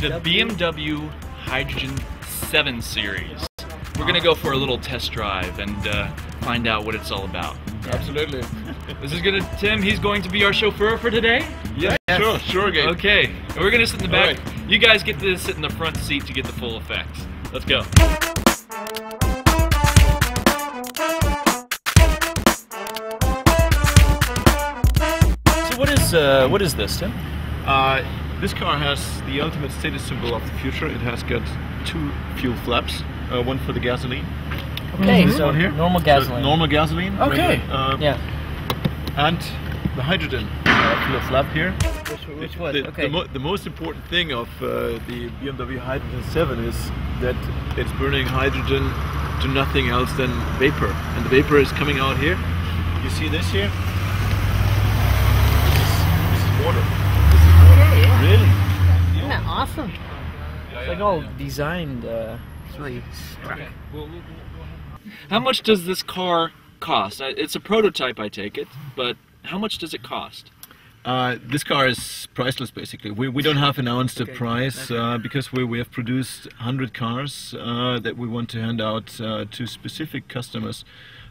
The BMW Hydrogen 7 Series. We're going to go for a little test drive and find out what it's all about. Absolutely. This is good. Tim, he's going to be our chauffeur for today? Yeah, yes. Sure, Gabe. Okay, and we're going to sit in the back. Right. You guys get to sit in the front seat to get the full effects. Let's go. So what is this, Tim? This car has the ultimate status symbol of the future. It has got 2 fuel flaps, one for the gasoline. Okay, so here. normal gasoline. So normal gasoline. Okay. Regular, and the hydrogen fuel flap here. Which one? Okay. The most important thing of the BMW Hydrogen 7 is that it's burning hydrogen to nothing else than vapor, and the vapor is coming out here. You see this here? This is water. Okay, yeah. Really? Isn't that awesome? It's like all designed. It's really struck. Okay. How much does this car cost? It's a prototype, I take it, but how much does it cost? This car is priceless, basically. We don't have announced a price because we have produced 100 cars that we want to hand out to specific customers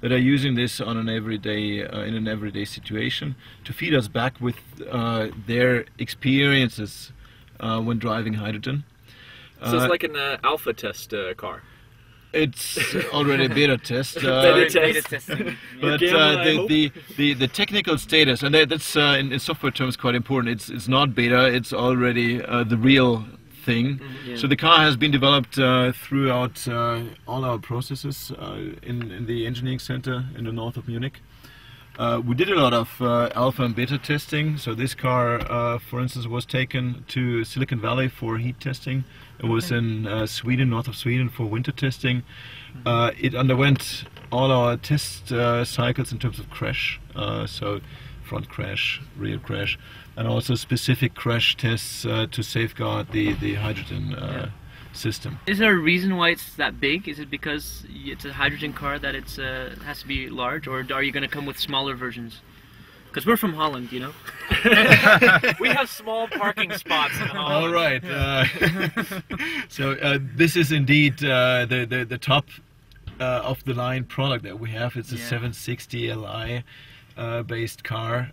that are using this on an everyday in an everyday situation to feed us back with their experiences when driving hydrogen. So it's like an alpha test car. It's already a beta test. Beta test. But the technical status, and that's in software terms quite important. It's not beta. It's already the real thing. Yeah. So the car has been developed throughout all our processes in the engineering center in the north of Munich. We did a lot of alpha and beta testing. So this car, for instance, was taken to Silicon Valley for heat testing. It was in Sweden, north of Sweden, for winter testing. It underwent all our test cycles in terms of crash, so front crash, rear crash, and also specific crash tests to safeguard the hydrogen system. Is there a reason why it's that big? Is it because it's a hydrogen car that it has to be large, or are you going to come with smaller versions? Because we're from Holland, you know. We have small parking spots in Holland. All right. So this is indeed the top of the line product that we have. It's a 760 Li based car.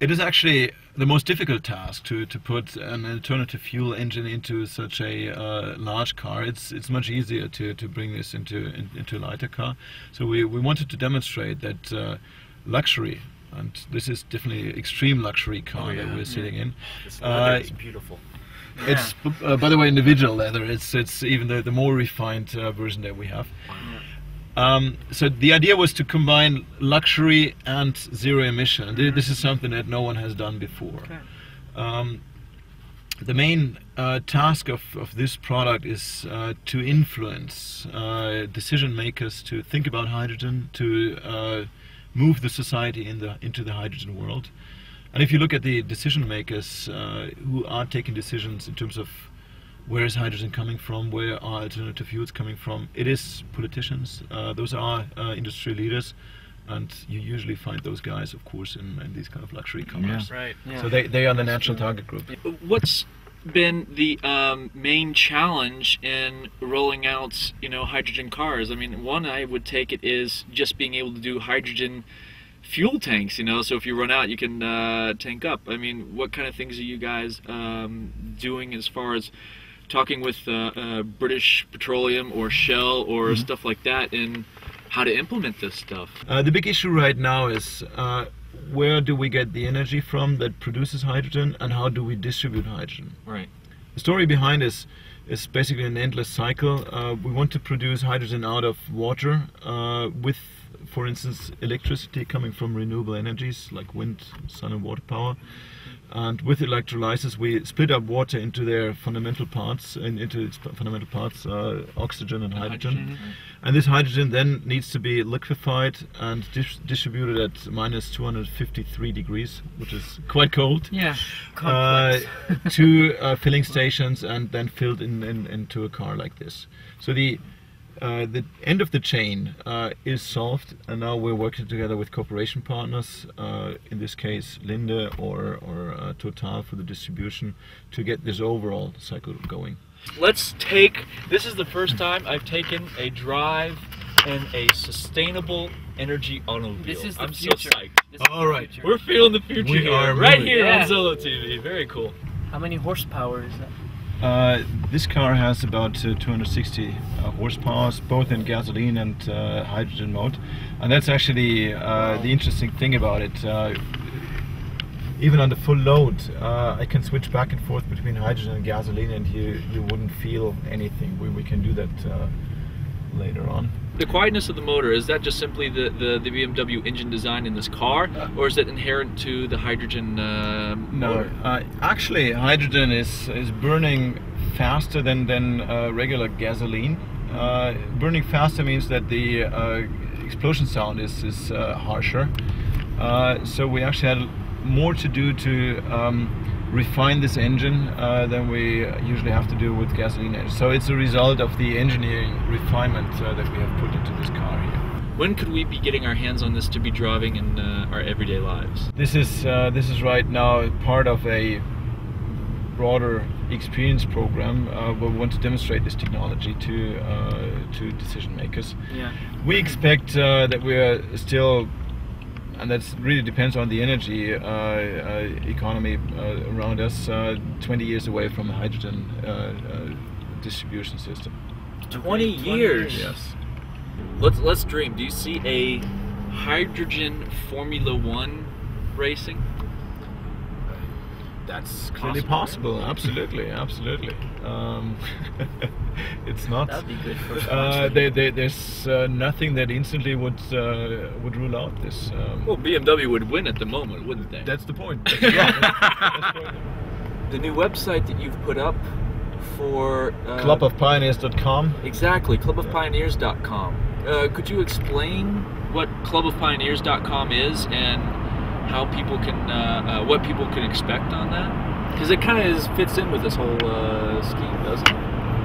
It is actually the most difficult task to put an alternative fuel engine into such a large car. It's much easier to bring this into a lighter car. So we wanted to demonstrate that luxury, and this is definitely an extreme luxury car that we're sitting in. This leather is beautiful. It's by the way individual leather. It's even the more refined version that we have. So the idea was to combine luxury and zero emission. This is something that no one has done before. The main task of this product is to influence decision makers to think about hydrogen, to move the society into the hydrogen world. And if you look at the decision makers who are taking decisions in terms of where is hydrogen coming from, where are alternative fuels coming from, it is politicians. Those are industry leaders, and you usually find those guys, of course, in these kind of luxury cars. Yeah. Right. So they are the natural target group. What's been the main challenge in rolling out, hydrogen cars? I mean, one I would take it is just being able to do hydrogen fuel tanks, so if you run out you can tank up. I mean, what kind of things are you guys doing as far as talking with British Petroleum or Shell or stuff like that in how to implement this stuff? The big issue right now is where do we get the energy from that produces hydrogen, and how do we distribute hydrogen? Right. The story behind is basically an endless cycle. We want to produce hydrogen out of water with, for instance, electricity coming from renewable energies like wind, sun and water power. And with electrolysis, we split up water into their fundamental parts, oxygen and hydrogen. And this hydrogen then needs to be liquefied and distributed at minus 253 degrees, which is quite cold. Yeah. To filling stations, and then filled into a car like this. So the the end of the chain is solved, and now we're working together with cooperation partners, in this case Linde or Total for the distribution, to get this overall cycle going. Let's take, this is the first time I've taken a drive in a sustainable energy automobile. This is the I'm future. so psyched. All right, We're feeling the future We here, are right moving. here Yeah. on Zolo TV. Very cool. How many horsepower is that? This car has about 260 horsepower, both in gasoline and hydrogen mode, and that's actually the interesting thing about it. Even on the full load, I can switch back and forth between hydrogen and gasoline, and you wouldn't feel anything. We can do that later on. The quietness of the motor, is that just simply the BMW engine design in this car, or is it inherent to the hydrogen motor? Actually, hydrogen is burning faster than regular gasoline. Burning faster means that the explosion sound is harsher. So we actually had more to do to refine this engine than we usually have to do with gasoline engines. So it's a result of the engineering refinement that we have put into this car here. When could we be getting our hands on this to be driving in our everyday lives? This is right now part of a broader experience program where we want to demonstrate this technology to decision makers. Yeah. We expect that we are still, and that really depends on the energy economy around us, 20 years away from a hydrogen distribution system. 20 years. Yes. Let's dream. Do you see a hydrogen Formula One racing? That's clearly possible. Absolutely, absolutely. It's not. That'd be good for there's nothing that instantly would rule out this. Well, BMW would win at the moment, wouldn't they? That's the point. That's the point. The new website that you've put up for Clubofpioneers.com. Exactly, clubofpioneers.com. Could you explain what clubofpioneers.com is and how people can, what people can expect on that? Because it kind of fits in with this whole scheme, doesn't it?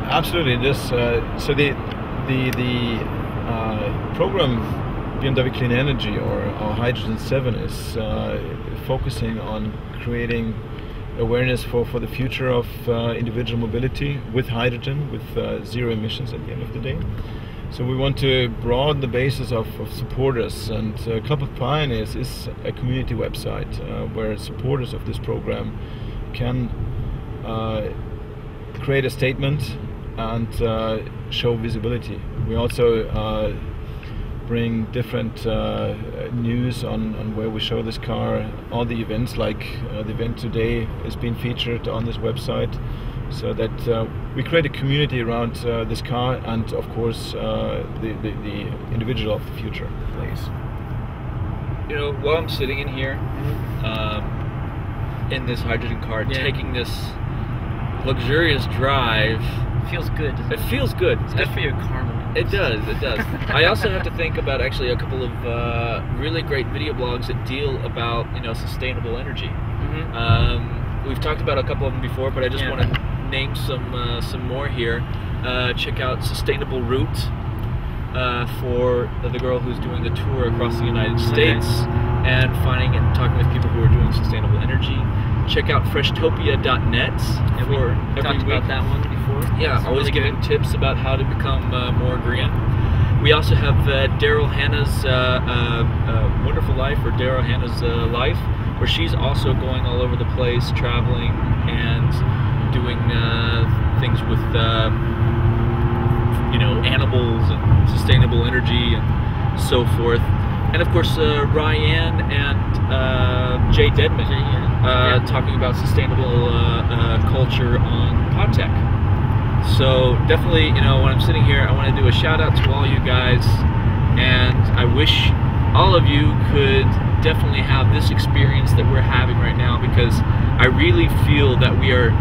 Absolutely. This so the program BMW Clean Energy, or our Hydrogen 7, is focusing on creating awareness for the future of individual mobility with hydrogen, with zero emissions at the end of the day. So we want to broaden the basis of supporters, and Club of Pioneers is a community website where supporters of this program can create a statement and show visibility. We also bring different news on where we show this car. All the events, like the event today, is being featured on this website, so that we create a community around this car, and of course the individual of the future plays. You know, while I'm sitting in here in this hydrogen car, taking this luxurious drive, feels good. It feels good. It's good for your karma. It does, it does. I also have to think about actually a couple of really great video blogs that deal about, you know, sustainable energy. Mm-hmm. We've talked about a couple of them before, but I just want to name some more here. Check out Sustainable Route for the girl who's doing the tour across the United States and finding and talking with people who are doing sustainable energy. Check out Freshtopia.net. And we talked about that one before. Yeah, always really giving tips about how to become more green. We also have Daryl Hannah's Wonderful Life, or Daryl Hannah's Life, where she's also going all over the place, traveling and doing things with you know, animals and sustainable energy and so forth. And of course, Ryan and Jay Dedman talking about sustainable culture on PodTech. So definitely, you know, when I'm sitting here, I want to do a shout out to all you guys, and I wish all of you could definitely have this experience that we're having right now, because I really feel that we are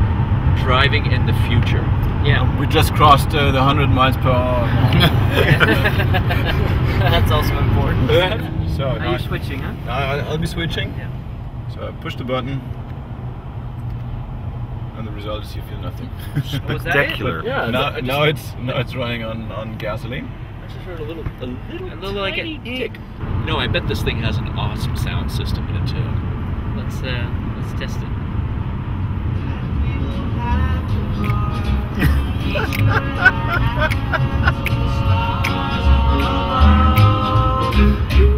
driving in the future. Yeah. We just crossed the 100 miles per hour. That's also important. So Are you switching, huh? I'll be switching. Yeah. So I push the button, and the result is you feel nothing. Was that Spectacular. Yeah, Now it's running on gasoline. I just heard a little like tiny a tick. No, I bet this thing has an awesome sound system in it too. Let's test it.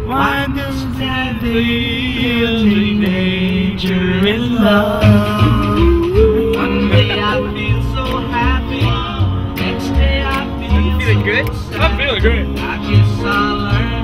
Why does that feel danger in love? One day I feel so happy, next day I feel Feeling good? so sad. I'm feeling great. I guess I'll learn